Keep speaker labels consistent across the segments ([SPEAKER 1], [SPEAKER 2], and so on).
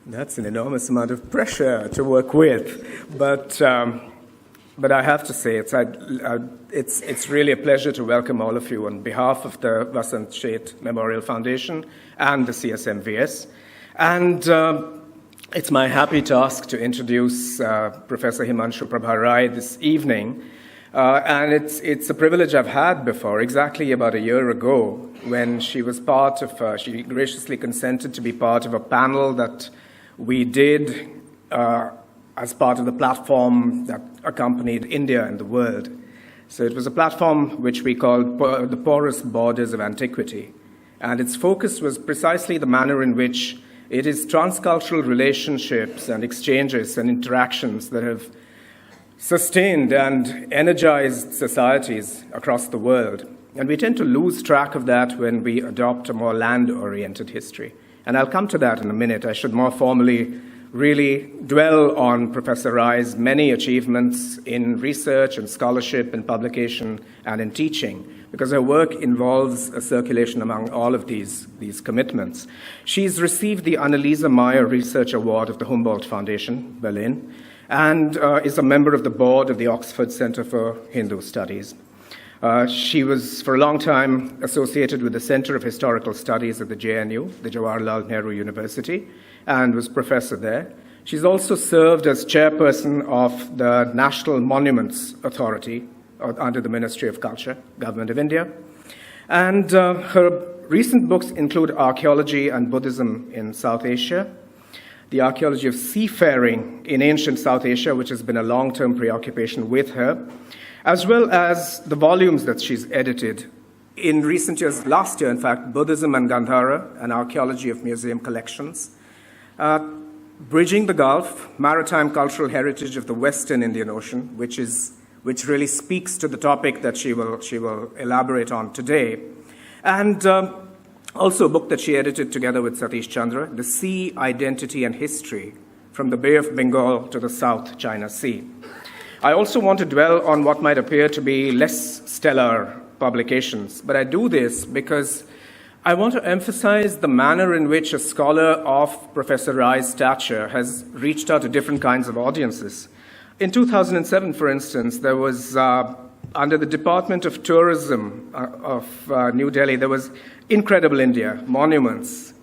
[SPEAKER 1] That's an enormous amount of pressure to work with, but I have to say it's really a pleasure to welcome all of you on behalf of the Vasant Sheth Memorial Foundation and the CSMVS. And it's my happy task to introduce Professor Himanshu Prabha this evening. And it's a privilege I've had before, exactly about a year ago, when she was part of, she graciously consented to be part of a panel that we did as part of the platform that accompanied India and the world. So it was a platform which we called the Porous Borders of Antiquity. And its focus was precisely the manner in which it is transcultural relationships and exchanges and interactions that have sustained and energized societies across the world. And we tend to lose track of that when we adopt a more land-oriented history. And I'll come to that in a minute. I should more formally really dwell on Professor Rai's many achievements in research and scholarship and publication and in teaching, because her work involves a circulation among all of these commitments. She's received the Anneliese Meyer Research Award of the Humboldt Foundation, Berlin, and is a member of the board of the Oxford Center for Hindu Studies. She was, for a long time, associated with the Center of Historical Studies at the JNU, the Jawaharlal Nehru University, and was professor there. She's also served as chairperson of the National Monuments Authority under the Ministry of Culture, Government of India. And her recent books include Archaeology and Buddhism in South Asia, the archaeology of seafaring in ancient South Asia, which has been a long-term preoccupation with her, as well as the volumes that she's edited in recent years, last year, in fact, Buddhism and Gandhara, an archaeology of museum collections, Bridging the Gulf, Maritime Cultural Heritage of the Western Indian Ocean, which really speaks to the topic that she will elaborate on today, and also a book that she edited together with Satish Chandra, The Sea, Identity and History, from the Bay of Bengal to the South China Sea. I also want to dwell on what might appear to be less stellar publications, but I do this because I want to emphasize the manner in which a scholar of Professor Rai's stature has reached out to different kinds of audiences. In 2007, for instance, there was, under the Department of Tourism of New Delhi, there was Incredible India, Monuments,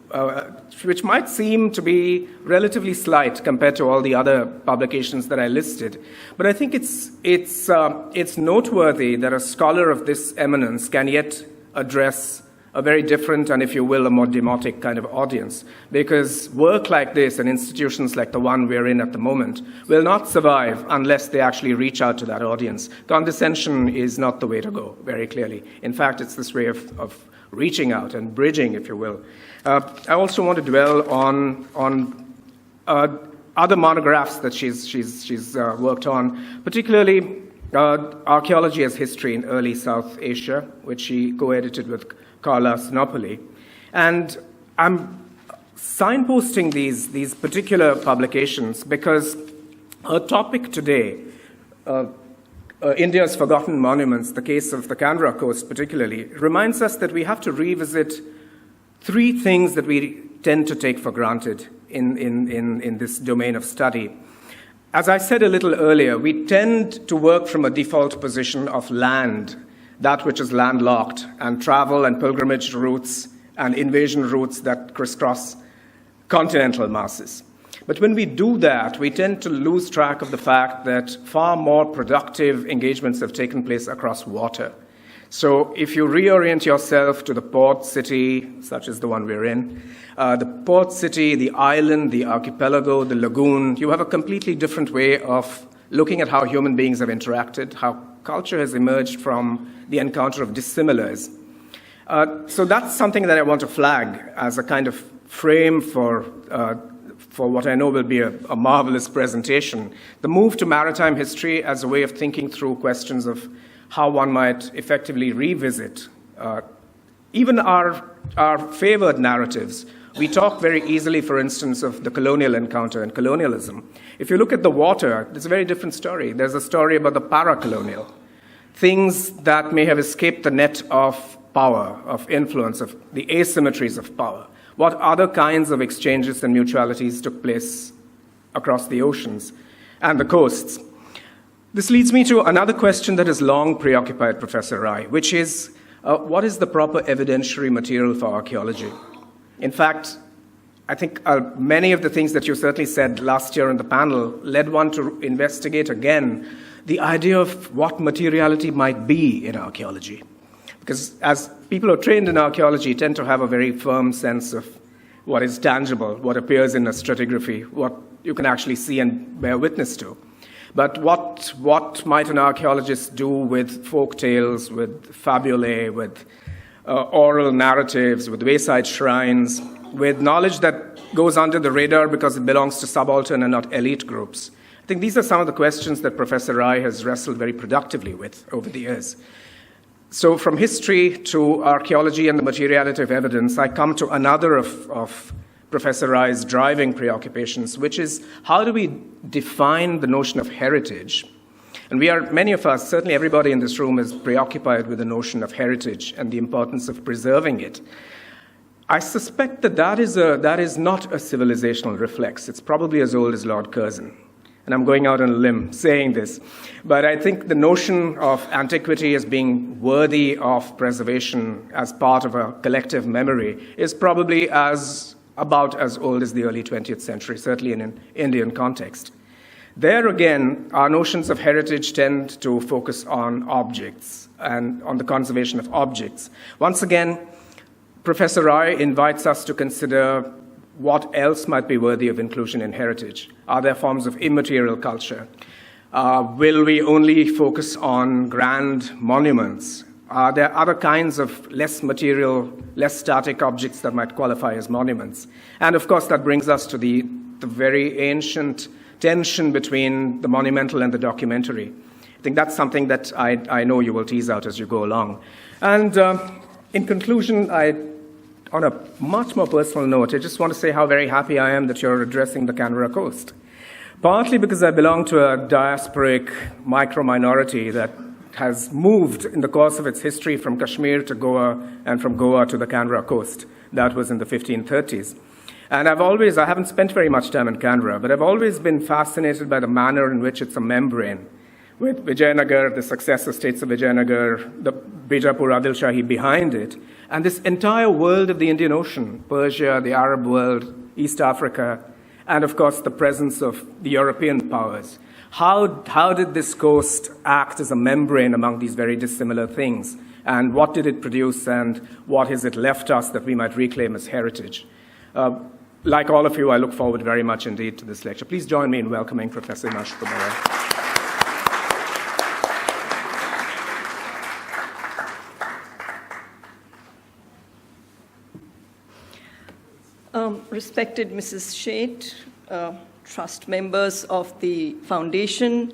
[SPEAKER 1] which might seem to be relatively slight compared to all the other publications that I listed. But I think it's noteworthy that a scholar of this eminence can yet address a very different and, if you will, a more demotic kind of audience, because work like this and institutions like the one we're in at the moment will not survive unless they actually reach out to that audience. Condescension is not the way to go, very clearly. In fact, it's this way of reaching out and bridging, if you will. I also want to dwell on other monographs that she's worked on, particularly Archaeology as History in Early South Asia, which she co-edited with Carla Sinopoli. And I'm signposting these particular publications because her topic today, India's Forgotten Monuments, the case of the Canberra coast particularly, reminds us that we have to revisit three things that we tend to take for granted in this domain of study. As I said a little earlier, we tend to work from a default position of land, that which is landlocked, and travel and pilgrimage routes and invasion routes that crisscross continental masses. But when we do that, we tend to lose track of the fact that far more productive engagements have taken place across water. So if you reorient yourself to the port city, such as the one we're in, the port city, the island, the archipelago, the lagoon, you have a completely different way of looking at how human beings have interacted, how culture has emerged from the encounter of dissimilars. So that's something that I want to flag as a kind of frame for what I know will be a marvelous presentation. The move to maritime history as a way of thinking through questions of how one might effectively revisit even our favored narratives. We talk very easily, for instance, of the colonial encounter and colonialism. If you look at the water, it's a very different story. There's a story about the para-colonial, things that may have escaped the net of power, of influence, of the asymmetries of power. What other kinds of exchanges and mutualities took place across the oceans and the coasts? This leads me to another question that has long preoccupied Professor Rai, which is, what is the proper evidentiary material for archaeology? In fact, I think many of the things that you certainly said last year on the panel led one to investigate again the idea of what materiality might be in archaeology. Because as people who are trained in archaeology tend to have a very firm sense of what is tangible, what appears in a stratigraphy, what you can actually see and bear witness to. But what might an archaeologist do with folk tales, with fabulae, with oral narratives, with wayside shrines, with knowledge that goes under the radar because it belongs to subaltern and not elite groups? I think these are some of the questions that Professor Rai has wrestled very productively with over the years. So from history to archaeology and the materiality of evidence, I come to another of Professor Rai's driving preoccupations, which is how do we define the notion of heritage? And many of us, certainly everybody in this room, is preoccupied with the notion of heritage and the importance of preserving it. I suspect that is not a civilizational reflex. It's probably as old as Lord Curzon. And I'm going out on a limb saying this. But I think the notion of antiquity as being worthy of preservation as part of a collective memory is probably about as old as the early 20th century, certainly in an Indian context. There again, our notions of heritage tend to focus on objects and on the conservation of objects. Once again, Professor Rai invites us to consider what else might be worthy of inclusion in heritage. Are there forms of immaterial culture? Will we only focus on grand monuments? Are there other kinds of less material, less static objects that might qualify as monuments? And of course, that brings us to the very ancient tension between the monumental and the documentary. I think that's something that I know you will tease out as you go along. And in conclusion, on a much more personal note, I just want to say how very happy I am that you're addressing the Canberra coast. Partly because I belong to a diasporic micro-minority that has moved in the course of its history from Kashmir to Goa and from Goa to the Canberra coast. That was in the 1530s. And I haven't spent very much time in Canberra, but I've always been fascinated by the manner in which it's a membrane, with Vijayanagar, the successor states of Vijayanagar, the Bijapur Adil Shahi behind it, and this entire world of the Indian Ocean, Persia, the Arab world, East Africa, and of course the presence of the European powers. How did this coast act as a membrane among these very dissimilar things? And what did it produce, and what has it left us that we might reclaim as heritage? Like all of you, I look forward very much indeed to this lecture. Please join me in welcoming Professor Himanshu.
[SPEAKER 2] Respected Mrs. Sheth, trust members of the foundation,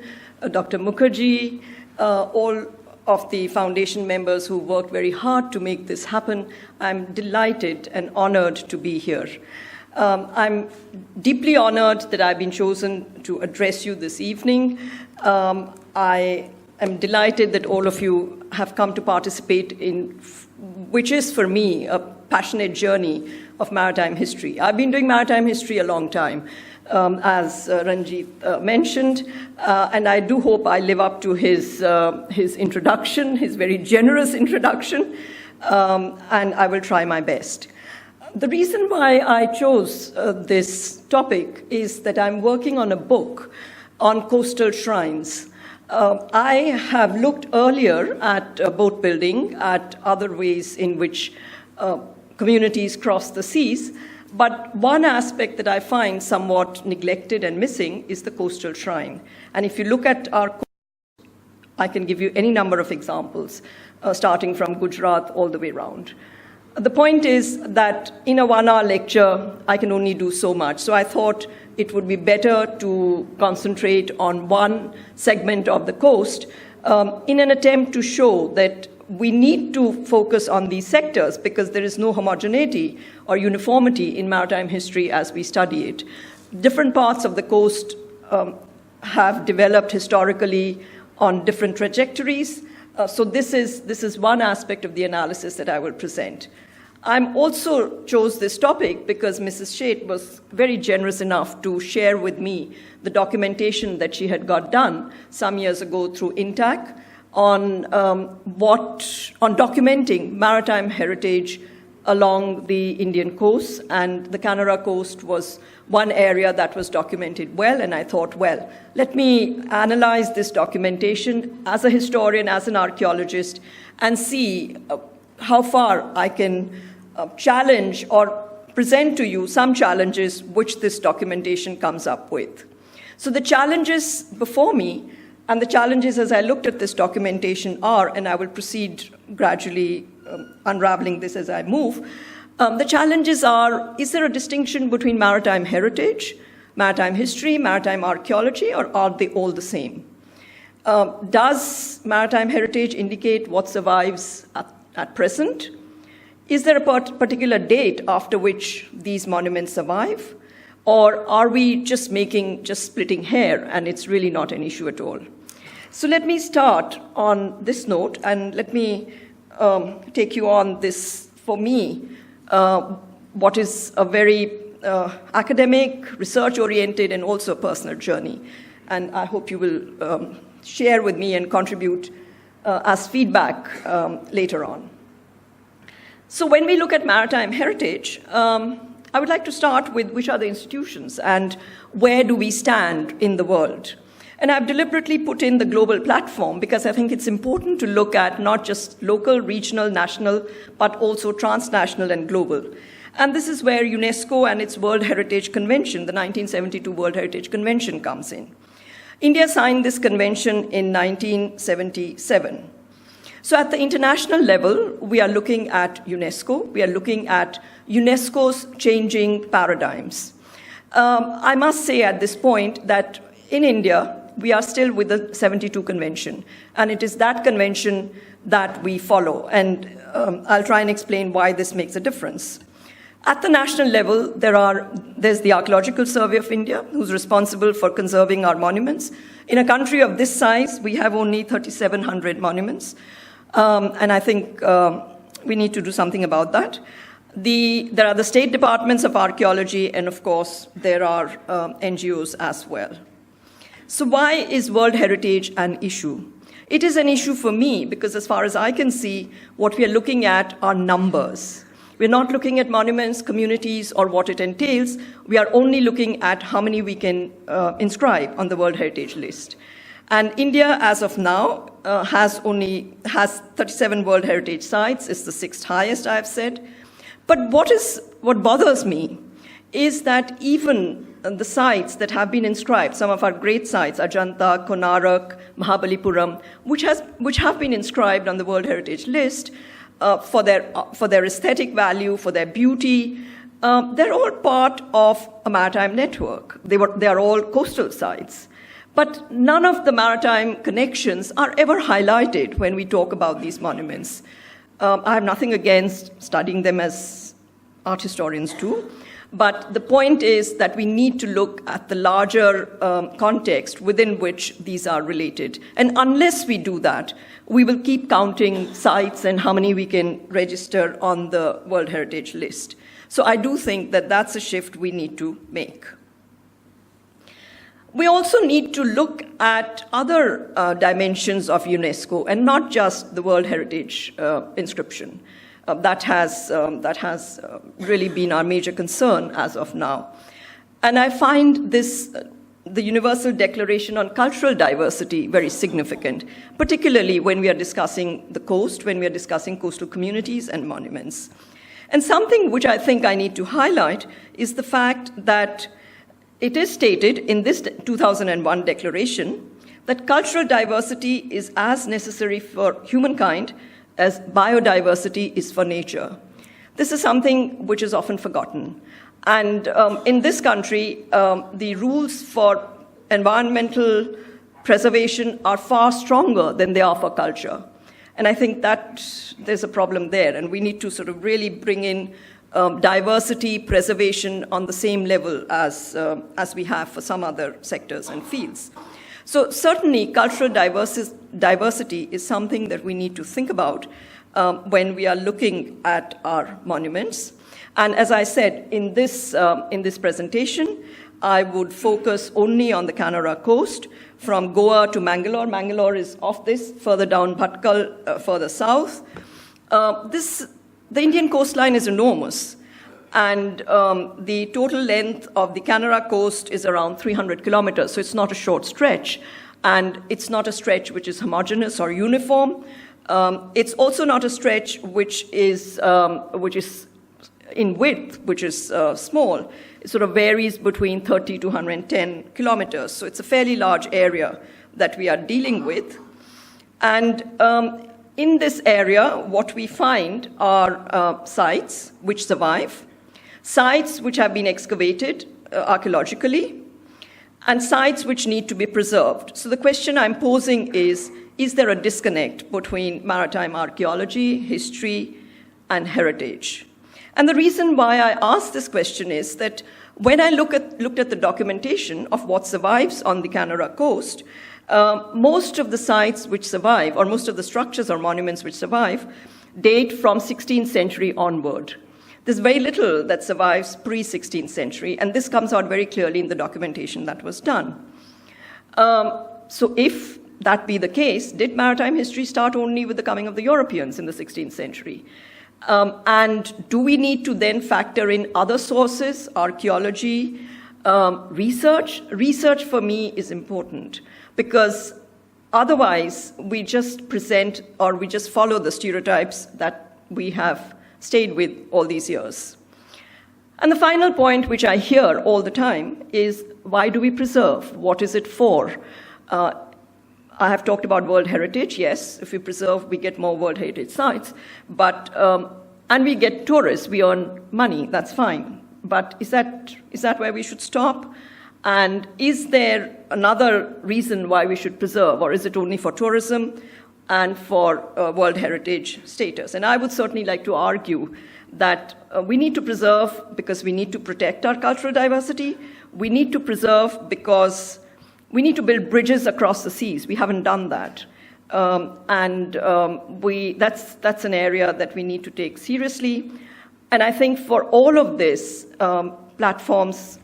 [SPEAKER 2] Dr. Mukherjee, all of the foundation members who worked very hard to make this happen, I'm delighted and honored to be here. I'm deeply honored that I've been chosen to address you this evening. I am delighted that all of you have come to participate in, which is for me a passionate journey of maritime history. I've been doing maritime history a long time, as Ranjit mentioned, and I do hope I live up to his introduction, his very generous introduction, and I will try my best. The reason why I chose this topic is that I'm working on a book on coastal shrines. I have looked earlier at boat building, at other ways in which communities cross the seas, but one aspect that I find somewhat neglected and missing is the coastal shrine. And if you look at our coast, I can give you any number of examples, starting from Gujarat all the way around. The point is that in a 1-hour lecture, I can only do so much. So I thought it would be better to concentrate on one segment of the coast in an attempt to show that we need to focus on these sectors because there is no homogeneity or uniformity in maritime history as we study it. Different parts of the coast have developed historically on different trajectories. So this is one aspect of the analysis that I will present. I'm also chose this topic because Mrs. Sheth was very generous enough to share with me the documentation that she had got done some years ago through INTAC on documenting maritime heritage along the Indian coast, and the Canara coast was one area that was documented well, and I thought, well, let me analyze this documentation as a historian, as an archaeologist, and see how far I can challenge or present to you some challenges which this documentation comes up with. So the challenges before me and the challenges as I looked at this documentation are, and I will proceed gradually unraveling this as I move, the challenges are, is there a distinction between maritime heritage, maritime history, maritime archaeology, or are they all the same? Does maritime heritage indicate what survives at present? Is there a particular date after which these monuments survive? Or are we just splitting hair and it's really not an issue at all? So let me start on this note and let me take you on this, for me, what is a very academic, research-oriented, and also personal journey. And I hope you will share with me and contribute as feedback later on. So when we look at maritime heritage, I would like to start with which are the institutions and where do we stand in the world. And I've deliberately put in the global platform because I think it's important to look at not just local, regional, national, but also transnational and global. And this is where UNESCO and its World Heritage Convention, the 1972 World Heritage Convention, comes in. India signed this convention in 1977. So at the international level, we are looking at UNESCO. We are looking at UNESCO's changing paradigms. I must say at this point that in India, we are still with the 72 convention, and it is that convention that we follow. And I'll try and explain why this makes a difference. At the national level, there's the Archaeological Survey of India, who's responsible for conserving our monuments. In a country of this size, we have only 3,700 monuments. And I think we need to do something about that. There are the state departments of archaeology, and of course, there are NGOs as well. So why is World Heritage an issue? It is an issue for me because as far as I can see, what we are looking at are numbers. We're not looking at monuments, communities, or what it entails. We are only looking at how many we can inscribe on the World Heritage list. And India, as of now, has 37 World Heritage sites. It's the 6th highest, I've said. But what bothers me is that even the sites that have been inscribed, some of our great sites, Ajanta, Konarak, Mahabalipuram, which have been inscribed on the World Heritage list for their aesthetic value, for their beauty, they're all part of a maritime network. They are all coastal sites. But none of the maritime connections are ever highlighted when we talk about these monuments. I have nothing against studying them as art historians do, but the point is that we need to look at the larger context within which these are related. And unless we do that, we will keep counting sites and how many we can register on the World Heritage list. So I do think that that's a shift we need to make. We also need to look at other dimensions of UNESCO and not just the World Heritage inscription. That has really been our major concern as of now. And I find the Universal Declaration on Cultural Diversity very significant, particularly when we are discussing the coast, when we are discussing coastal communities and monuments. And something which I think I need to highlight is the fact that it is stated in this 2001 declaration that cultural diversity is as necessary for humankind as biodiversity is for nature. This is something which is often forgotten. And in this country, the rules for environmental preservation are far stronger than they are for culture. And I think that there's a problem there, and we need to sort of really bring in diversity preservation on the same level as we have for some other sectors and fields. So certainly cultural diversity is something that we need to think about. when we are looking at our monuments. And as I said, in this presentation, I would focus only on the Canara coast, from Goa to Mangalore. Mangalore is off this, further down Bhatkal, further south. The Indian coastline is enormous, and the total length of the Canara coast is around 300 kilometers, so it's not a short stretch, and it's not a stretch which is homogeneous or uniform. It's also not a stretch which is in width, which is small. It sort of varies between 30 to 110 kilometers. So it's a fairly large area that we are dealing with. And in this area, what we find are sites which survive, sites which have been excavated archaeologically, and sites which need to be preserved. So the question I'm posing is there a disconnect between maritime archaeology, history, and heritage? And the reason why I ask this question is that when I looked at the documentation of what survives on the Canara coast, most of the sites which survive, or most of the structures or monuments which survive, date from 16th century onward. There's very little that survives pre-16th century, and this comes out very clearly in the documentation that was done. So if that be the case, did maritime history start only with the coming of the Europeans in the 16th century? And do we need to then factor in other sources, archaeology, research? Research for me is important, because otherwise we just present or we just follow the stereotypes that we have stayed with all these years. And the final point, which I hear all the time, is why do we preserve? What is it for? I have talked about World Heritage. Yes, if we preserve, we get more World Heritage sites. But, and we get tourists, we earn money, that's fine. But is that where we should stop? And is there another reason why we should preserve, or is it only for tourism and for World Heritage status? And I would certainly like to argue that we need to preserve because we need to protect our cultural diversity. We need to preserve because we need to build bridges across the seas. We haven't done that. That's an area that we need to take seriously. And I think for all of this, platforms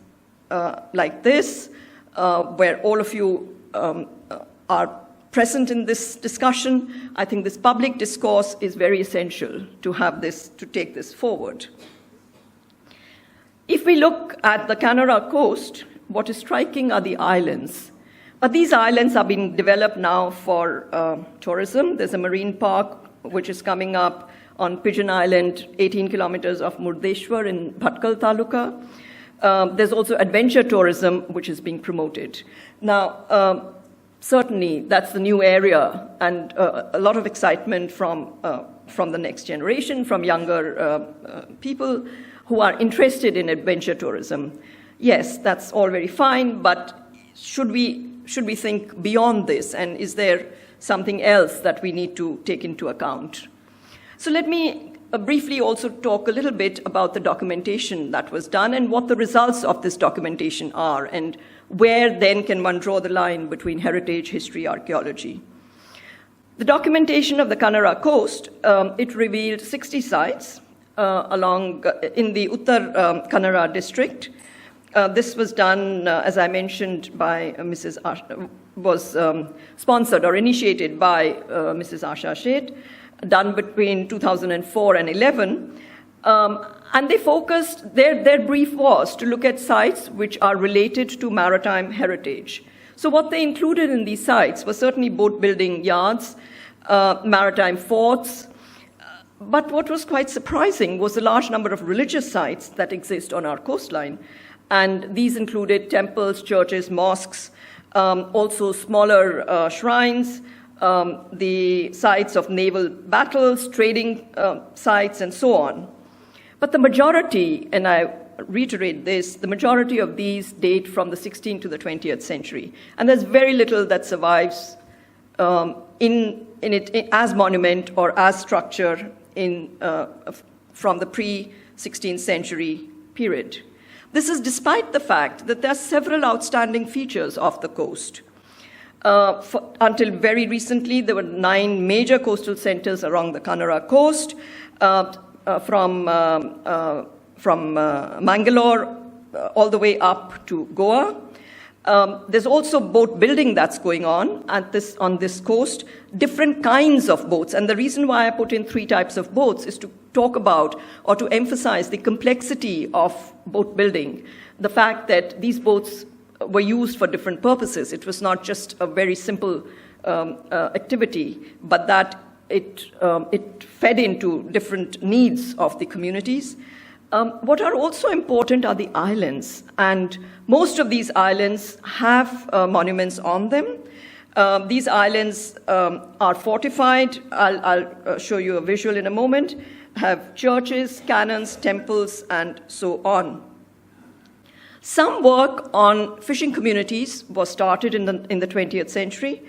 [SPEAKER 2] like this, where all of you are present in this discussion, I think this public discourse is very essential to have this, to take this forward. If we look at the Canara coast, what is striking are the islands. These islands are being developed now for tourism. There's a marine park which is coming up on Pigeon Island, 18 kilometers off Murdeshwar in Bhatkal Taluka. There's also adventure tourism which is being promoted. Now, certainly that's the new area, and a lot of excitement from the next generation, from younger people who are interested in adventure tourism. Yes, that's all very fine, but should we think beyond this, and is there something else that we need to take into account? So let me briefly also talk a little bit about the documentation that was done and what the results of this documentation are, and where then can one draw the line between heritage, history, archaeology. The documentation of the Canara coast, it revealed 60 sites along in the Uttar Kannada district. This was done, as I mentioned, by Mrs. Asha, was sponsored or initiated by Mrs. Asha Sheth, done between 2004 and 11. And they focused, their brief was to look at sites which are related to maritime heritage. So what they included in these sites was certainly boat building yards, maritime forts, but what was quite surprising was the large number of religious sites that exist on our coastline. And these included temples, churches, mosques, also smaller shrines, the sites of naval battles, trading sites, and so on. But the majority, and I reiterate this, the majority of these date from the 16th to the 20th century. And there's very little that survives in it as monument or as structure from the pre-16th century period. This is despite the fact that there are several outstanding features of the coast. Until very recently, there were 9 major coastal centers along the Kannada coast, from Mangalore all the way up to Goa. There's also boat building that's going on on this coast, different kinds of boats. And the reason why I put in 3 types of boats is to talk about or to emphasize the complexity of boat building, the fact that these boats were used for different purposes. It was not just a very simple activity, but that it fed into different needs of the communities. What are also important are the islands, and most of these islands have monuments on them. These islands are fortified. I'll show you a visual in a moment, have churches, cannons, temples, and so on. Some work on fishing communities was started in the 20th century,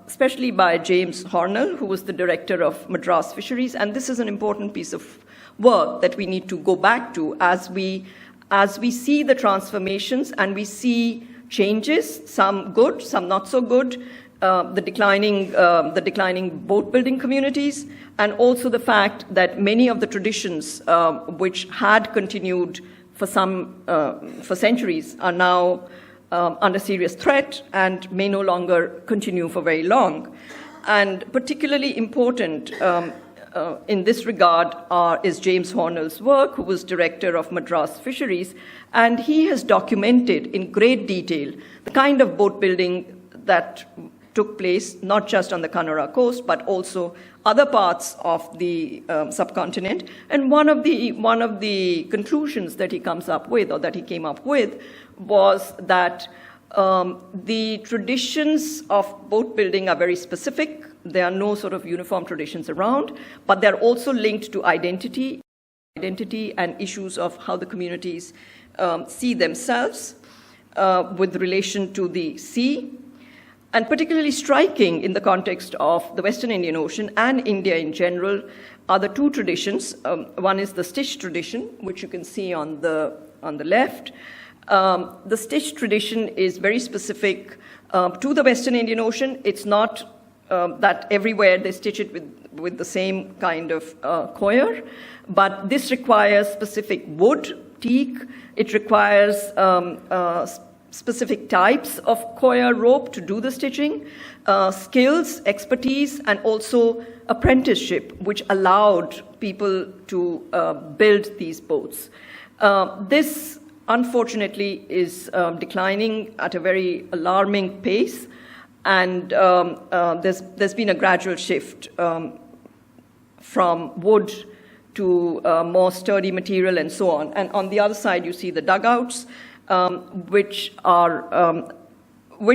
[SPEAKER 2] especially by James Hornell, who was the director of Madras Fisheries, and this is an important piece of work that we need to go back to as we see the transformations and we see changes, some good, some not so good, the declining boat building communities, and also the fact that many of the traditions which had continued for centuries are now under serious threat and may no longer continue for very long. And particularly important in this regard is James Hornell's work, who was director of Madras Fisheries, and he has documented in great detail the kind of boat building that took place not just on the Kannada coast but also other parts of the subcontinent. And one of the conclusions that he comes up with, or that he came up with, was that the traditions of boat building are very specific. There are no sort of uniform traditions around, but they're also linked to identity and issues of how the communities see themselves with relation to the sea. And particularly striking in the context of the Western Indian Ocean and India in general are the 2 traditions. One is the stitch tradition, which you can see on the left. The stitch tradition is very specific to the Western Indian Ocean. It's not that everywhere they stitch it with the same kind of coir, but this requires specific wood, teak. It requires specific types of coir rope to do the stitching, skills, expertise, and also apprenticeship, which allowed people to build these boats. This, unfortunately, is declining at a very alarming pace, and there's been a gradual shift from wood to more sturdy material and so on. And on the other side, you see the dugouts, which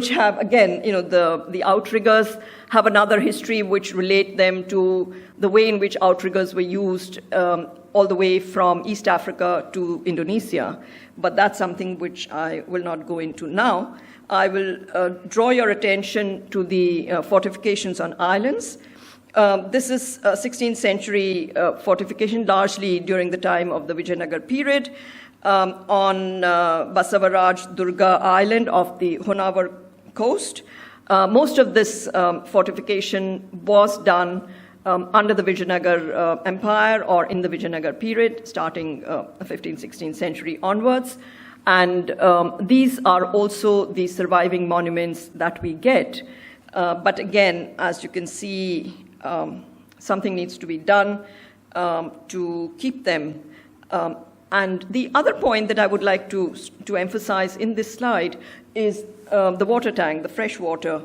[SPEAKER 2] have, again, the outriggers have another history which relate them to the way in which outriggers were used all the way from East Africa to Indonesia. But that's something which I will not go into now. I will draw your attention to the fortifications on islands. This is a 16th century fortification, largely during the time of the Vijayanagar period, on Basavaraj Durga Island of the Honavar coast. Most of this fortification was done under the Vijayanagar Empire or in the Vijayanagar period, starting 15th, 16th century onwards. And these are also the surviving monuments that we get. But again, as you can see, something needs to be done to keep them. And the other point that I would like to emphasize in this slide is the water tank, the fresh water,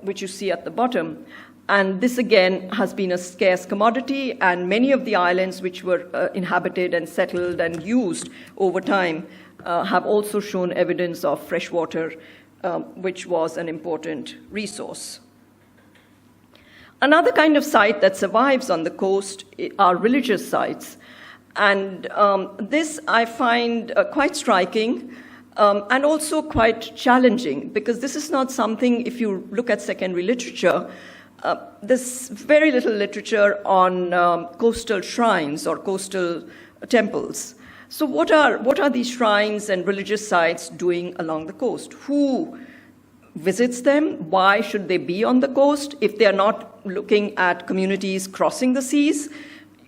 [SPEAKER 2] which you see at the bottom. And this, again, has been a scarce commodity, and many of the islands which were inhabited and settled and used over time have also shown evidence of fresh water, which was an important resource. Another kind of site that survives on the coast are religious sites. And this I find quite striking and also quite challenging, because this is not something, if you look at secondary literature, there's very little literature on coastal shrines or coastal temples. So what are these shrines and religious sites doing along the coast? Who visits them? Why should they be on the coast? If they are not looking at communities crossing the seas,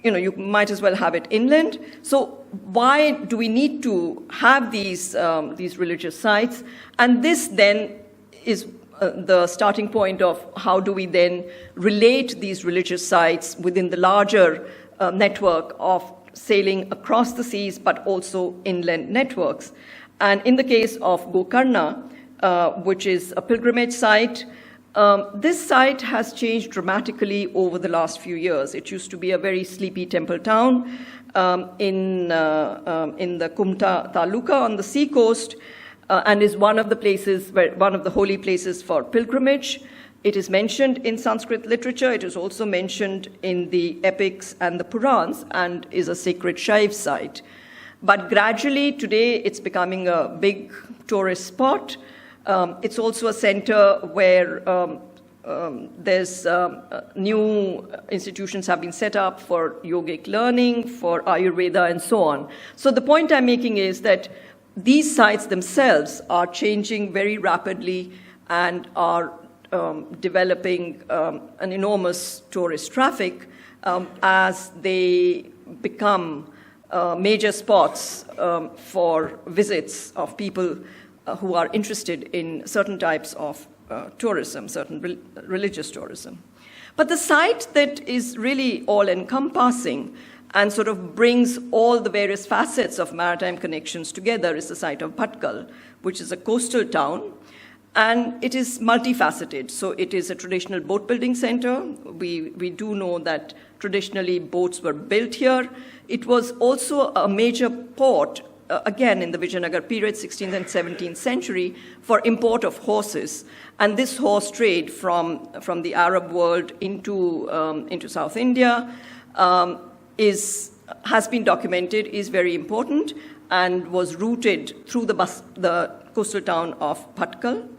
[SPEAKER 2] you might as well have it inland. So why do we need to have these religious sites? And this then is the starting point of how do we then relate these religious sites within the larger network of sailing across the seas, but also inland networks. And in the case of Gokarna, which is a pilgrimage site, this site has changed dramatically over the last few years. It used to be a very sleepy temple town in the Kumta Taluka on the sea coast, and is one of the holy places for pilgrimage. It is mentioned in Sanskrit literature. It is also mentioned in the epics and the Purans, and is a sacred Shaiv site. But gradually, today, it's becoming a big tourist spot. It's also a center where there's new institutions have been set up for yogic learning, for Ayurveda, and so on. So the point I'm making is that these sites themselves are changing very rapidly and are developing an enormous tourist traffic as they become major spots for visits of people who are interested in certain types of tourism, certain religious tourism. But the site that is really all-encompassing and sort of brings all the various facets of maritime connections together is the site of Bhatkal, which is a coastal town. And it is multifaceted. So it is a traditional boat building center. We do know that traditionally boats were built here. It was also a major port, again in the Vijayanagar period, 16th and 17th century, for import of horses. And this horse trade from the Arab world into South India has been documented, is very important, and was routed through the coastal town of Bhatkal.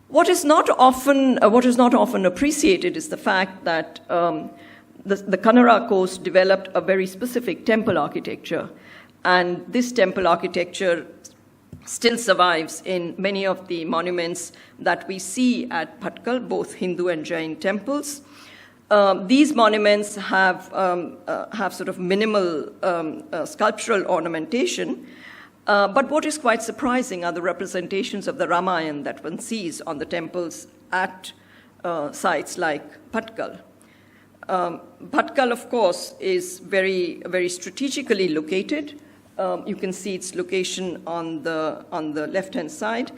[SPEAKER 2] What is not often appreciated is the fact that the Kannada coast developed a very specific temple architecture, and this temple architecture still survives in many of the monuments that we see at Bhatkal, both Hindu and Jain temples. These monuments have sort of minimal sculptural ornamentation, but what is quite surprising are the representations of the Ramayana that one sees on the temples at sites like Bhatkal. Bhatkal, of course, is very, very strategically located. You can see its location on the left-hand side,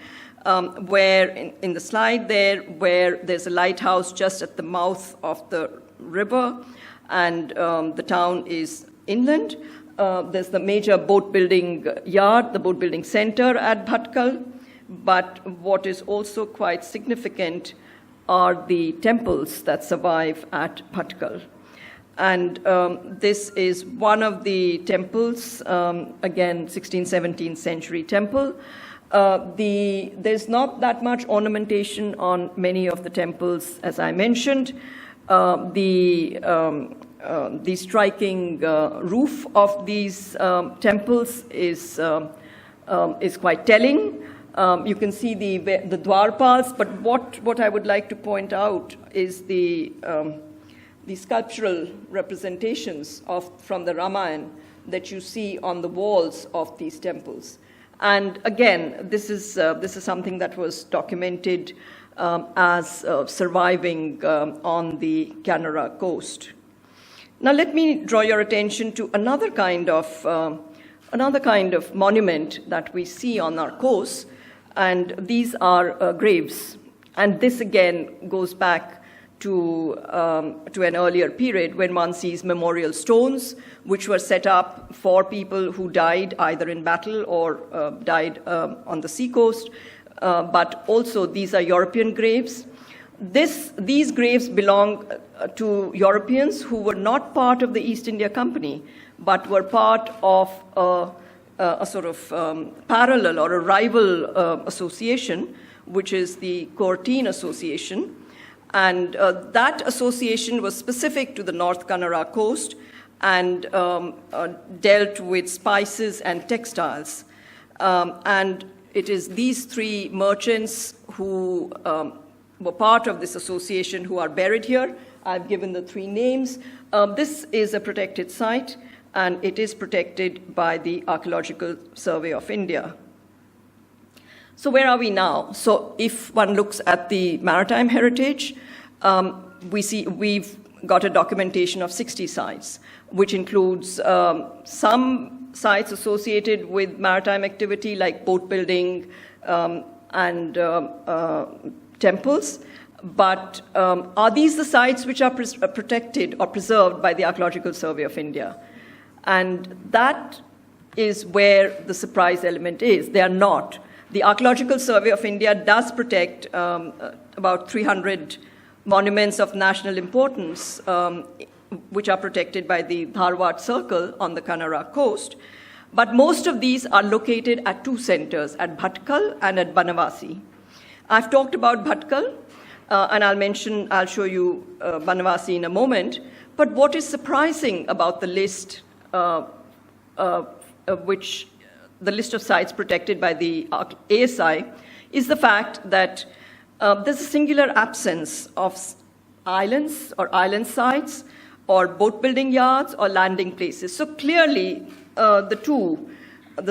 [SPEAKER 2] where in the slide there, where there's a lighthouse just at the mouth of the river, and the town is inland. There's the major boat building yard, the boat building center at Bhatkal. But what is also quite significant are the temples that survive at Bhatkal. And this is one of the temples, again, 16th, 17th century temple. There's not that much ornamentation on many of the temples, as I mentioned. The striking roof of these temples is quite telling. You can see the dwarpals, but what I would like to point out is the sculptural representations from the Ramayana that you see on the walls of these temples. And again, this is something that was documented as surviving on the Kannada coast. Now, let me draw your attention to another kind of monument that we see on our coast, and these are graves. And this again goes back to an earlier period when one sees memorial stones, which were set up for people who died either in battle or died on the seacoast. But also, these are European graves. These graves belong to Europeans who were not part of the East India Company, but were part of a sort of parallel or a rival association, which is the Courtine Association. And that association was specific to the North Kannada coast and dealt with spices and textiles. And it is these three merchants who were part of this association who are buried here. I've given the three names. This is a protected site, and it is protected by the Archaeological Survey of India. So where are we now? So if one looks at the maritime heritage, we see we've got a documentation of 60 sites, which includes some sites associated with maritime activity like boat building and temples. But are these the sites which are protected or preserved by the Archaeological Survey of India? And that is where the surprise element is. They are not. The Archaeological Survey of India does protect about 300 monuments of national importance, which are protected by the Dharwad Circle on the Kannada coast. But most of these are located at two centers, at Bhatkal and at Banavasi. I've talked about Bhatkal, and I'll show you Banavasi in a moment. But what is surprising about the list, the list of sites protected by the ASI, is the fact that there's a singular absence of islands or island sites or boat building yards or landing places. So clearly, the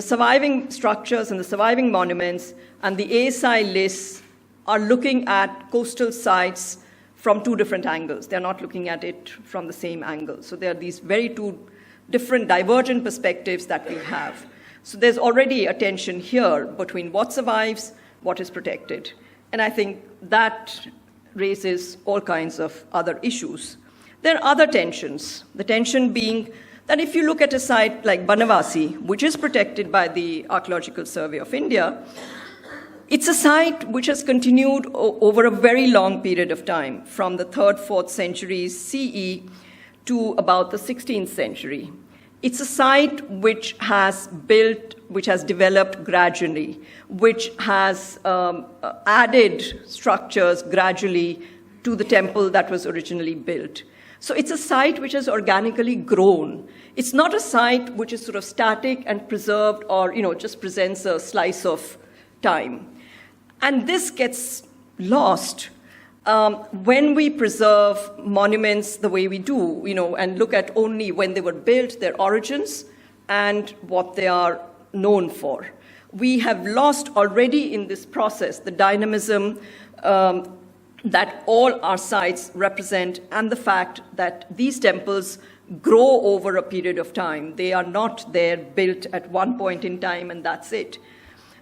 [SPEAKER 2] surviving structures and the surviving monuments and the ASI lists are looking at coastal sites from two different angles. They're not looking at it from the same angle. So there are these very two different divergent perspectives that we have. So there's already a tension here between what survives, what is protected. And I think that raises all kinds of other issues. There are other tensions, the tension being that if you look at a site like Banavasi, which is protected by the Archaeological Survey of India, it's a site which has continued over a very long period of time, from the 3rd, 4th centuries CE to about the 16th century. It's a site which has developed gradually, which has added structures gradually to the temple that was originally built. So it's a site which has organically grown. It's not a site which is sort of static and preserved or, just presents a slice of time. And this gets lost when we preserve monuments the way we do, and look at only when they were built, their origins, and what they are known for. We have lost already in this process the dynamism that all our sites represent, and the fact that these temples grow over a period of time. They are not there built at one point in time and that's it.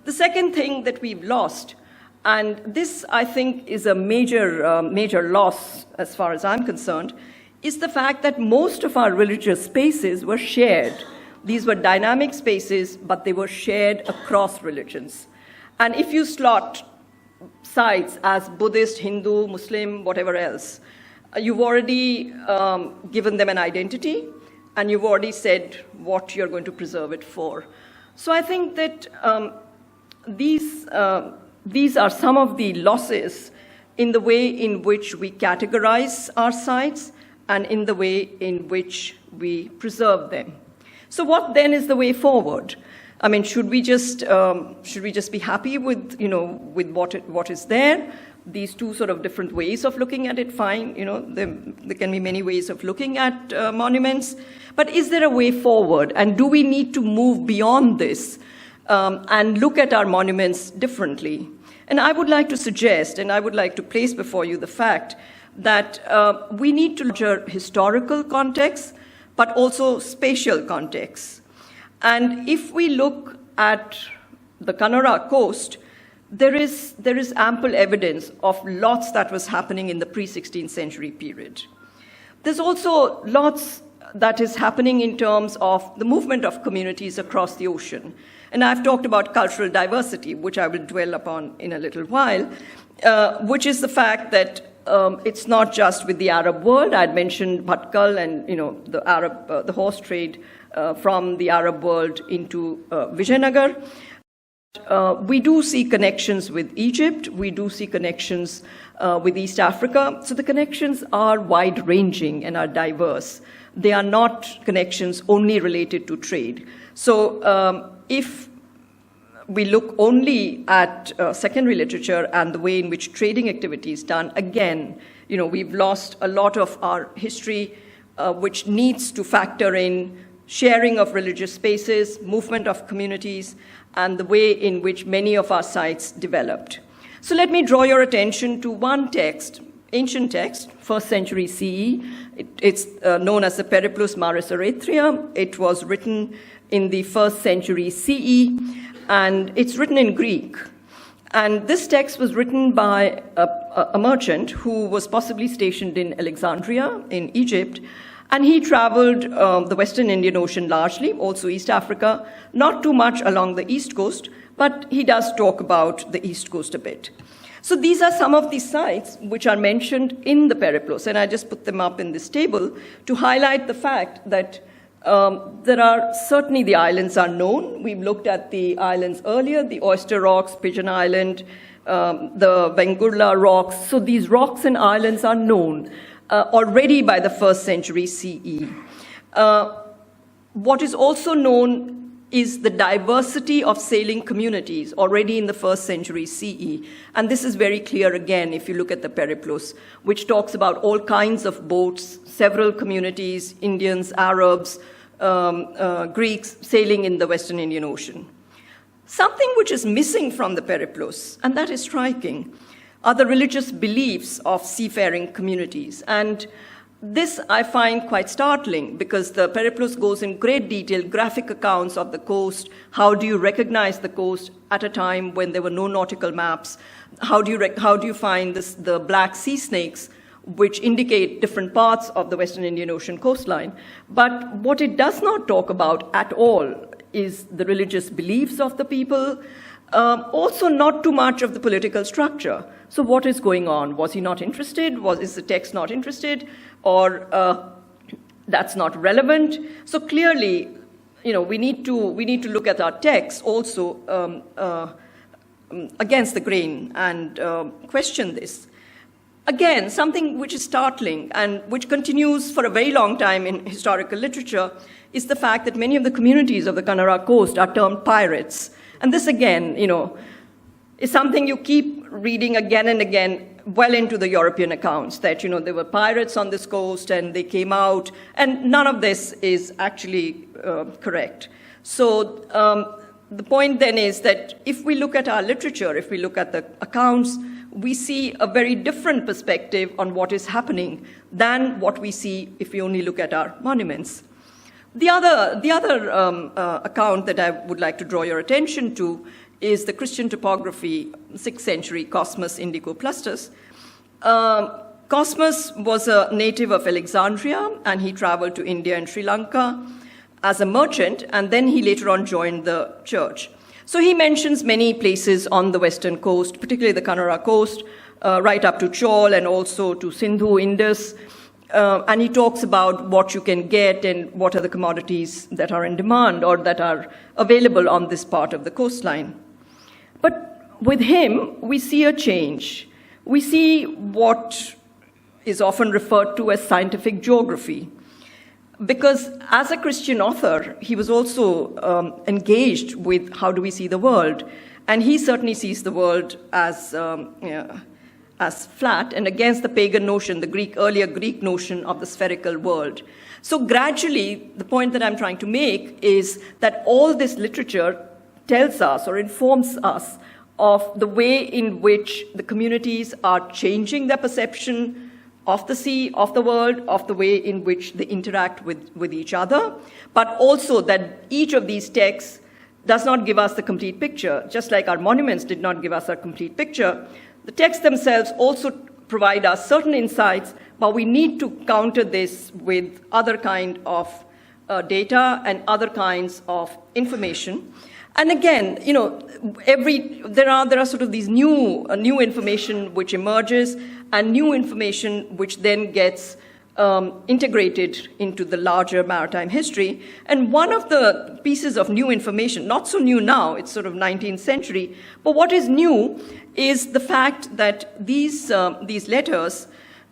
[SPEAKER 2] The second thing that we've lost, and this I think is a major loss as far as I'm concerned, is the fact that most of our religious spaces were shared. These were dynamic spaces, but they were shared across religions. And if you slot sites as Buddhist, Hindu, Muslim, whatever else, you've already given them an identity, and you've already said what you're going to preserve it for. So I think that these are some of the losses in the way in which we categorize our sites and in the way in which we preserve them. So what then is the way forward? I mean, should we just be happy with what is there? These two sort of different ways of looking at it, fine. There can be many ways of looking at monuments, but is there a way forward? And do we need to move beyond this and look at our monuments differently? And I would like to suggest, and I would like to place before you the fact that we need to look at historical context, but also spatial context. And if we look at the Kannada coast, there is ample evidence of lots that was happening in the pre-16th century period. There's also lots that is happening in terms of the movement of communities across the ocean. And I've talked about cultural diversity, which I will dwell upon in a little while, which is the fact that it's not just with the Arab world. I'd mentioned Bhatkal and the horse trade from the Arab world into Vijayanagar. We do see connections with Egypt. We do see connections with East Africa. So the connections are wide-ranging and are diverse. They are not connections only related to trade. So if we look only at secondary literature and the way in which trading activity is done, again, we've lost a lot of our history, which needs to factor in sharing of religious spaces, movement of communities, and the way in which many of our sites developed. So let me draw your attention to one text, ancient text, 1st century CE. It's known as the Periplus Maris Erythrea. It was written in the 1st century CE, and it's written in Greek. And this text was written by a merchant who was possibly stationed in Alexandria in Egypt, and he traveled the Western Indian Ocean largely, also East Africa, not too much along the East Coast, but he does talk about the East Coast a bit. So these are some of the sites which are mentioned in the Periplus, and I just put them up in this table to highlight the fact that there are certainly the islands are known. We've looked at the islands earlier, the Oyster Rocks, Pigeon Island, the Vengurla Rocks. So these rocks and islands are known already by the 1st century CE. What is also known is the diversity of sailing communities already in the 1st century CE. And this is very clear again if you look at the Periplus, which talks about all kinds of boats, several communities, Indians, Arabs, Greeks sailing in the Western Indian Ocean. Something which is missing from the Periplus, and that is striking, are the religious beliefs of seafaring communities. And this I find quite startling because the Periplus goes in great detail, graphic accounts of the coast. How do you recognize the coast at a time when there were no nautical maps? How do you find the black sea snakes, which indicate different parts of the Western Indian Ocean coastline? But what it does not talk about at all is the religious beliefs of the people, also not too much of the political structure. So what is going on? Was he not interested? Is the text not interested? Or that's not relevant? So clearly, we need to look at our text also against the grain and question this. Again, something which is startling and which continues for a very long time in historical literature is the fact that many of the communities of the Kanara coast are termed pirates. And this again, is something you keep reading again and again well into the European accounts, that, there were pirates on this coast and they came out, and none of this is actually correct. So the point then is that if we look at our literature, if we look at the accounts, we see a very different perspective on what is happening than what we see if we only look at our monuments. The other account that I would like to draw your attention to is the Christian topography, 6th century Cosmas Indico Plustus. Cosmas was a native of Alexandria, and he traveled to India and Sri Lanka as a merchant, and then he later on joined the church. So he mentions many places on the western coast, particularly the Kanara coast, right up to Chol and also to Sindhu, Indus. And he talks about what you can get and what are the commodities that are in demand or that are available on this part of the coastline. But with him, we see a change. We see what is often referred to as scientific geography. Because as a Christian author, he was also engaged with how do we see the world. And he certainly sees the world as flat and against the pagan notion, the earlier Greek notion of the spherical world. So gradually, the point that I'm trying to make is that all this literature tells us or informs us of the way in which the communities are changing their perception of the sea, of the world, of the way in which they interact with each other, but also that each of these texts does not give us the complete picture. Just like our monuments did not give us a complete picture, the texts themselves also provide us certain insights, but we need to counter this with other kind of data and other kinds of information. And again, there are sort of these new information which emerges and new information which then gets integrated into the larger maritime history. And one of the pieces of new information, not so new now, it's sort of 19th century, but what is new is the fact that these letters,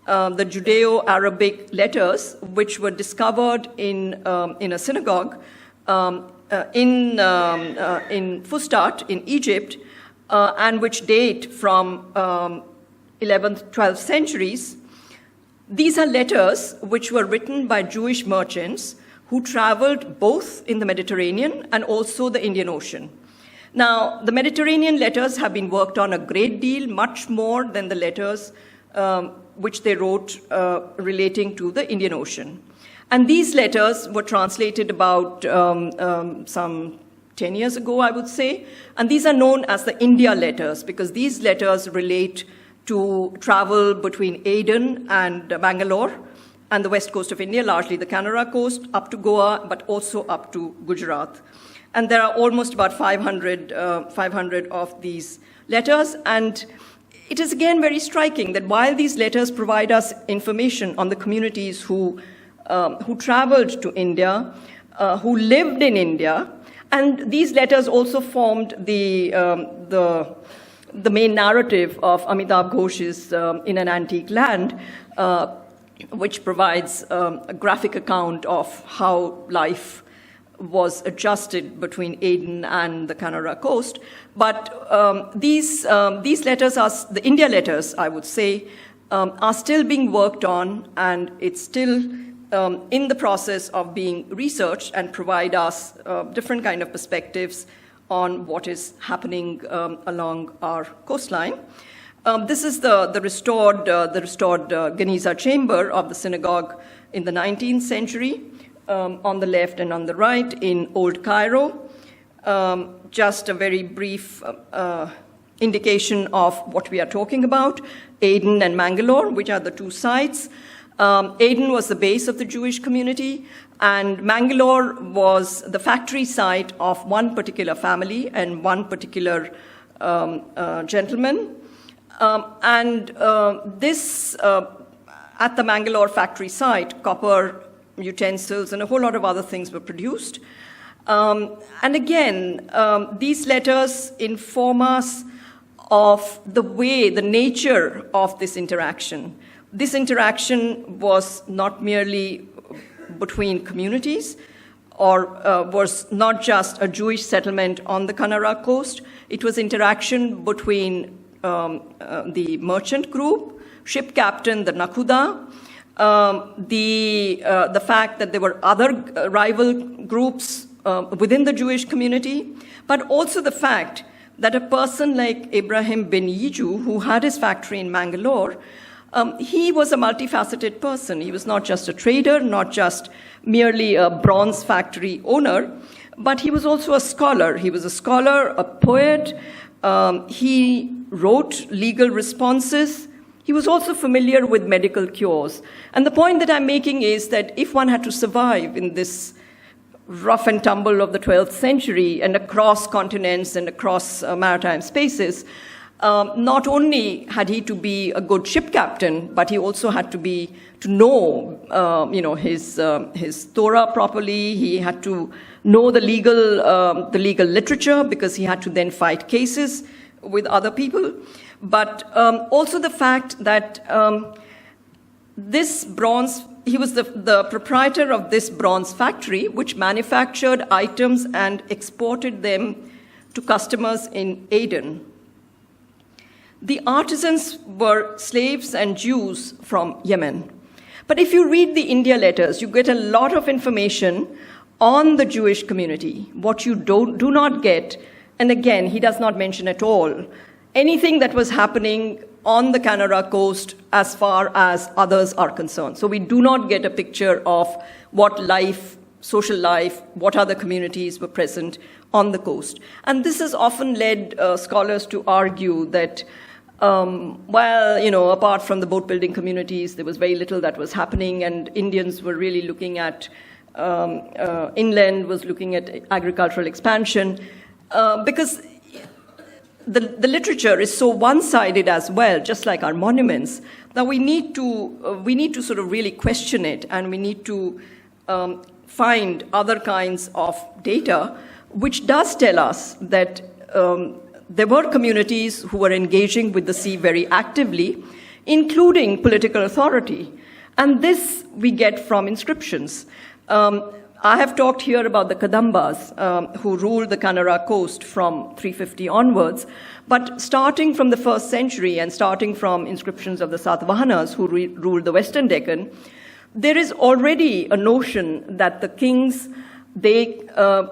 [SPEAKER 2] the Judeo-Arabic letters, which were discovered in a synagogue in Fustat in Egypt, and which date from 11th, 12th centuries. These are letters which were written by Jewish merchants who traveled both in the Mediterranean and also the Indian Ocean. Now, the Mediterranean letters have been worked on a great deal, much more than the letters which they wrote relating to the Indian Ocean. And these letters were translated about some 10 years ago, I would say. And these are known as the India letters because these letters relate to travel between Aden and Bangalore and the west coast of India, largely the Canara coast, up to Goa, but also up to Gujarat. And there are almost about 500 of these letters. And it is again very striking that while these letters provide us information on the communities who traveled to India, who lived in India, and these letters also formed the main narrative of Amitabh Ghosh's In an Antique Land, which provides a graphic account of how life was adjusted between Aden and the Canara coast. But these letters are, the India letters, I would say, are still being worked on, and it's still in the process of being researched and provide us different kind of perspectives on what is happening along our coastline. This is the restored Geniza chamber of the synagogue in the 19th century, on the left and on the right in Old Cairo. Just a very brief indication of what we are talking about. Aden and Mangalore, which are the two sites. Aden was the base of the Jewish community, and Mangalore was the factory site of one particular family and one particular gentleman. This, at the Mangalore factory site, copper utensils and a whole lot of other things were produced. And again, these letters inform us of the way, the nature of this interaction. This interaction was not merely between communities, or was not just a Jewish settlement on the Canara coast. It was interaction between the merchant group, ship captain, the Nakuda, the fact that there were other rival groups within the Jewish community, but also the fact that a person like Ibrahim bin Yiju, who had his factory in Mangalore, he was a multifaceted person. He was not just a trader, not just merely a bronze factory owner, but he was also a scholar. He was a scholar, a poet. He wrote legal responses. He was also familiar with medical cures. And the point that I'm making is that if one had to survive in this rough and tumble of the 12th century and across continents and across maritime spaces, not only had he to be a good ship captain, but he also had to know, his Torah properly. He had to know the legal literature, because he had to then fight cases with other people. But also the fact that this bronze, he was the proprietor of this bronze factory, which manufactured items and exported them to customers in Aden. The artisans were slaves and Jews from Yemen. But if you read the India letters, you get a lot of information on the Jewish community. What you do not get, and again, he does not mention at all, anything that was happening on the Canara coast as far as others are concerned. So we do not get a picture of what life, social life, what other communities were present on the coast. And this has often led scholars to argue that apart from the boat building communities, there was very little that was happening, and Indians were really looking at inland, was looking at agricultural expansion, because the literature is so one-sided as well, just like our monuments. Now we need to sort of really question it, and we need to find other kinds of data, which does tell us that there were communities who were engaging with the sea very actively, including political authority. And this we get from inscriptions. I have talked here about the Kadambas, who ruled the Kannada coast from 350 onwards, but starting from the 1st century and starting from inscriptions of the Satavahanas, who ruled the Western Deccan, there is already a notion that the kings, they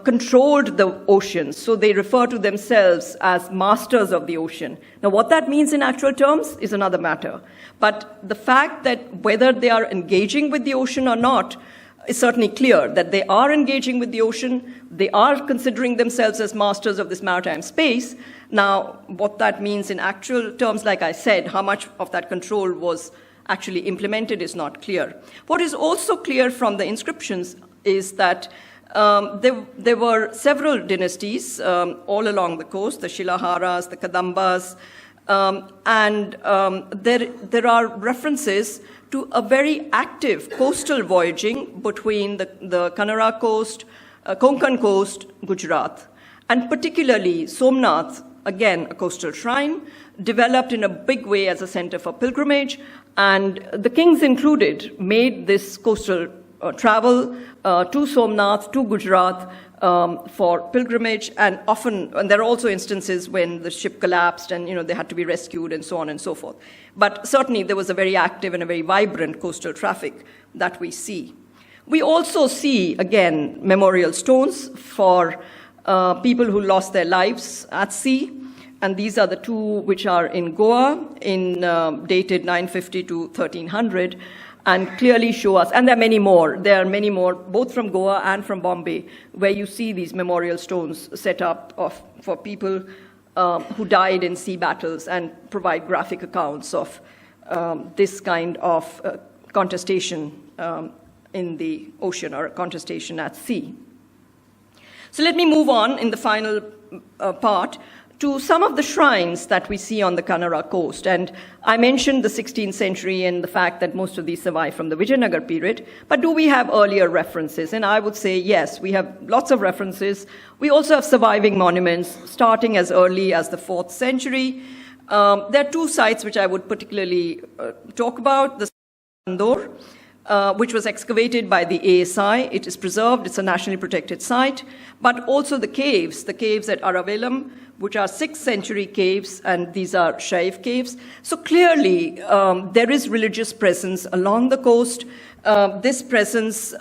[SPEAKER 2] controlled the ocean, so they refer to themselves as masters of the ocean. Now, what that means in actual terms is another matter. But the fact that whether they are engaging with the ocean or not is certainly clear, that they are engaging with the ocean, they are considering themselves as masters of this maritime space. Now, what that means in actual terms, like I said, how much of that control was actually implemented is not clear. What is also clear from the inscriptions is that there were several dynasties all along the coast, the Shilaharas, the Kadambas, and there are references to a very active coastal voyaging between the Kannada coast, Konkan coast, Gujarat, and particularly Somnath, again a coastal shrine, developed in a big way as a center for pilgrimage, and the kings included made this coastal travel to Somnath, to Gujarat, for pilgrimage, and often, and there are also instances when the ship collapsed and they had to be rescued and so on and so forth. But certainly there was a very active and a very vibrant coastal traffic that we see. We also see, again, memorial stones for people who lost their lives at sea, and these are the two which are in Goa, dated 950 to 1300, and clearly show us, and there are many more, both from Goa and from Bombay, where you see these memorial stones set up for people who died in sea battles and provide graphic accounts of this kind of contestation in the ocean or contestation at sea. So let me move on in the final part to some of the shrines that we see on the Kannada coast. And I mentioned the 16th century and the fact that most of these survive from the Vijayanagar period, but do we have earlier references? And I would say yes, we have lots of references. We also have surviving monuments starting as early as the 4th century. There are two sites which I would particularly talk about. The Chandor, which was excavated by the ASI. It is preserved, it's a nationally protected site, but also the caves at Aravelam, which are 6th century caves, and these are Shaiv caves. So clearly, there is religious presence along the coast. This presence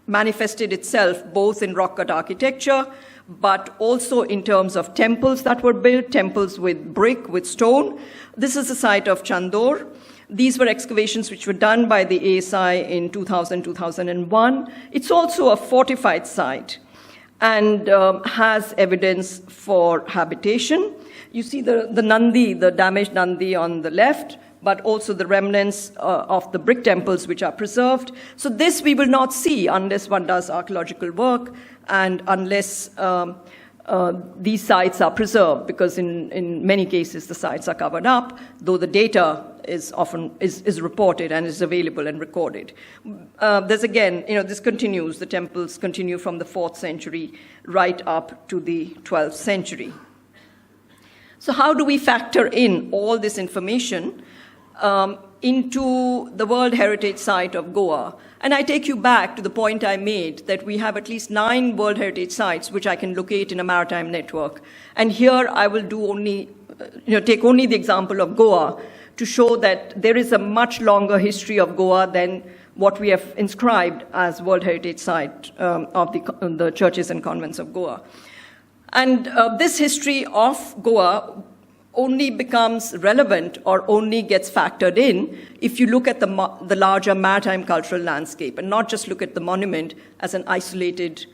[SPEAKER 2] manifested itself both in rock-cut architecture, but also in terms of temples that were built, temples with brick, with stone. This is the site of Chandor. These were excavations which were done by the ASI in 2000, 2001. It's also a fortified site and has evidence for habitation. You see the Nandi, the damaged Nandi on the left, but also the remnants of the brick temples which are preserved. So this we will not see unless one does archaeological work and unless these sites are preserved, because in many cases the sites are covered up, though the data is often reported and is available and recorded. There's again, this continues, the temples continue from the 4th century right up to the 12th century. So how do we factor in all this information into the World Heritage Site of Goa? And I take you back to the point I made that we have at least 9 World Heritage Sites which I can locate in a maritime network. And here I will take only the example of Goa to show that there is a much longer history of Goa than what we have inscribed as World Heritage Site of the churches and convents of Goa. And this history of Goa only becomes relevant or only gets factored in if you look at the larger maritime cultural landscape and not just look at the monument as an isolated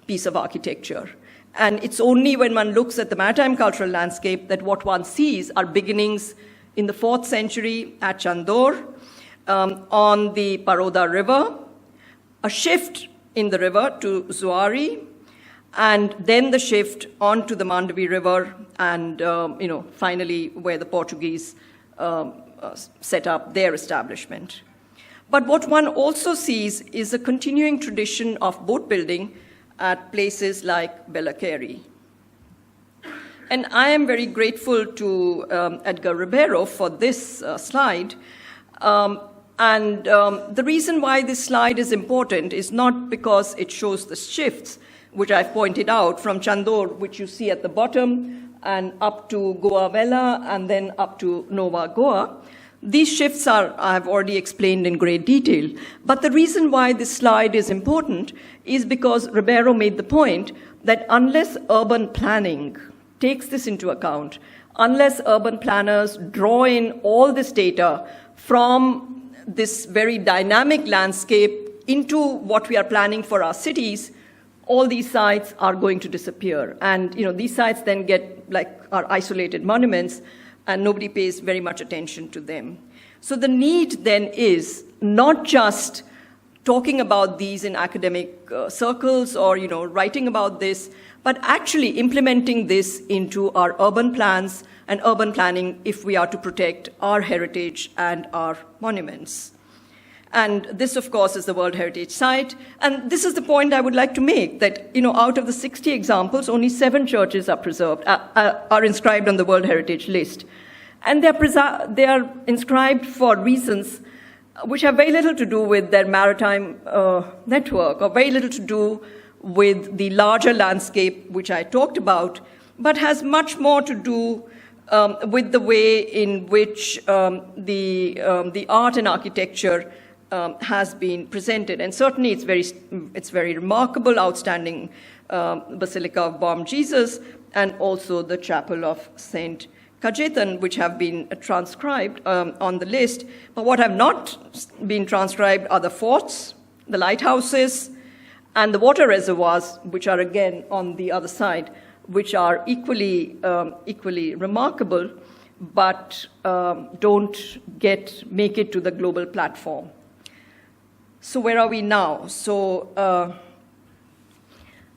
[SPEAKER 2] piece of architecture. And it's only when one looks at the maritime cultural landscape that what one sees are beginnings in the 4th century at Chandor, on the Paroda River, a shift in the river to Zuari, and then the shift onto the Mandavi River, and finally where the Portuguese set up their establishment. But what one also sees is a continuing tradition of boat building at places like Bellacare. And I am very grateful to Edgar Ribeiro for this slide. And the reason why this slide is important is not because it shows the shifts, which I've pointed out, from Chandor, which you see at the bottom, and up to Goa Vela, and then up to Nova Goa. These shifts I've already explained in great detail. But the reason why this slide is important is because Ribeiro made the point that unless urban planning takes this into account, unless urban planners draw in all this data from this very dynamic landscape into what we are planning for our cities, all these sites are going to disappear. And these sites then are isolated monuments, and nobody pays very much attention to them. So the need then is not just talking about these in academic circles or writing about this, but actually implementing this into our urban plans and urban planning if we are to protect our heritage and our monuments. And this, of course, is the World Heritage Site. And this is the point I would like to make, that out of the 60 examples, only 7 churches are preserved, are inscribed on the World Heritage list. And they are inscribed for reasons which have very little to do with their maritime network, or very little to do with the larger landscape which I talked about, but has much more to do with the way in which the art and architecture has been presented. And certainly it's very remarkable, outstanding Basilica of Bom Jesus, and also the Chapel of Saint Cajetan, which have been transcribed on the list. But what have not been transcribed are the forts, the lighthouses, and the water reservoirs, which are again on the other side, which are equally remarkable, but don't make it to the global platform. So where are we now? So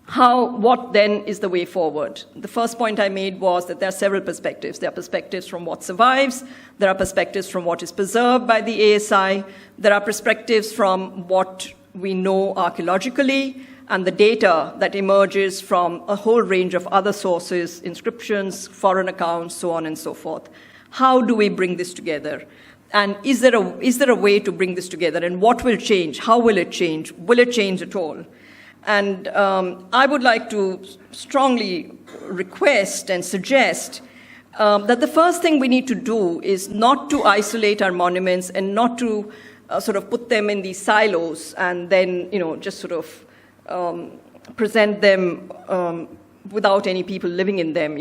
[SPEAKER 2] what then is the way forward? The first point I made was that there are several perspectives. There are perspectives from what survives. There are perspectives from what is preserved by the ASI. There are perspectives from what we know archaeologically and the data that emerges from a whole range of other sources, inscriptions, foreign accounts, so on and so forth. How do we bring this together? And is there a way to bring this together? And what will change? How will it change? Will it change at all? And I would like to strongly request and suggest that the first thing we need to do is not to isolate our monuments and not to sort of put them in these silos and then, just sort of present them without any people living in them,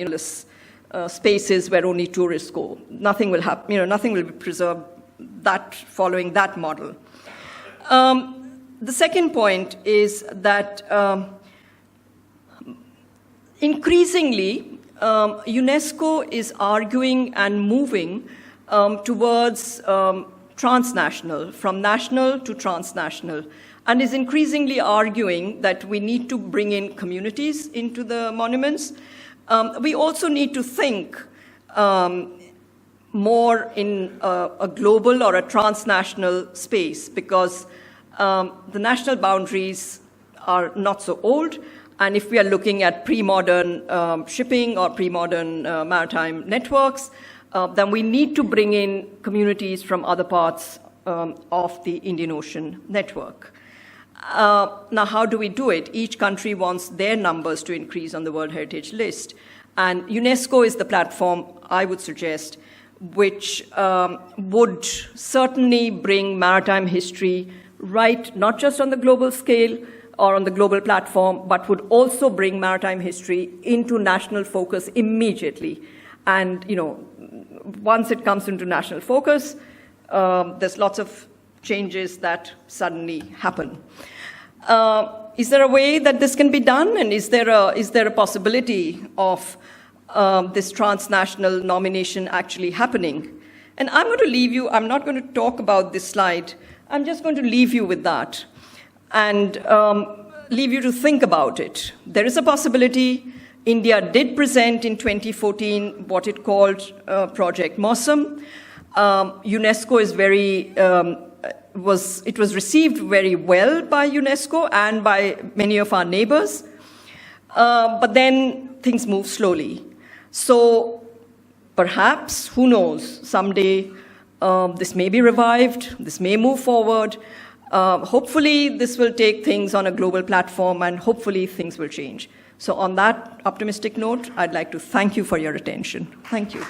[SPEAKER 2] spaces where only tourists go. Nothing will happen, nothing will be preserved following that model. The second point is that increasingly, UNESCO is arguing and moving towards transnational, from national to transnational, and is increasingly arguing that we need to bring in communities into the monuments. We also need to think more in a global or a transnational space, because the national boundaries are not so old, and if we are looking at pre-modern shipping or pre-modern maritime networks, then we need to bring in communities from other parts of the Indian Ocean network. Now, how do we do it? Each country wants their numbers to increase on the World Heritage List, and UNESCO is the platform, I would suggest, which would certainly bring maritime history right, not just on the global scale or on the global platform, but would also bring maritime history into national focus immediately. And, once it comes into national focus, there's lots of changes that suddenly happen. Is there a way that this can be done? And is there a possibility of this transnational nomination actually happening? And I'm going to leave you, I'm not going to talk about this slide, I'm just going to leave you with that and leave you to think about it. There is a possibility. India did present in 2014 what it called Project Mosam. UNESCO is it was received very well by UNESCO and by many of our neighbors, but then things move slowly. So perhaps, who knows, someday This may be revived. This may move forward. Hopefully, this will take things on a global platform, and hopefully things will change. So on that optimistic note, I'd like to thank you for your attention. Thank you.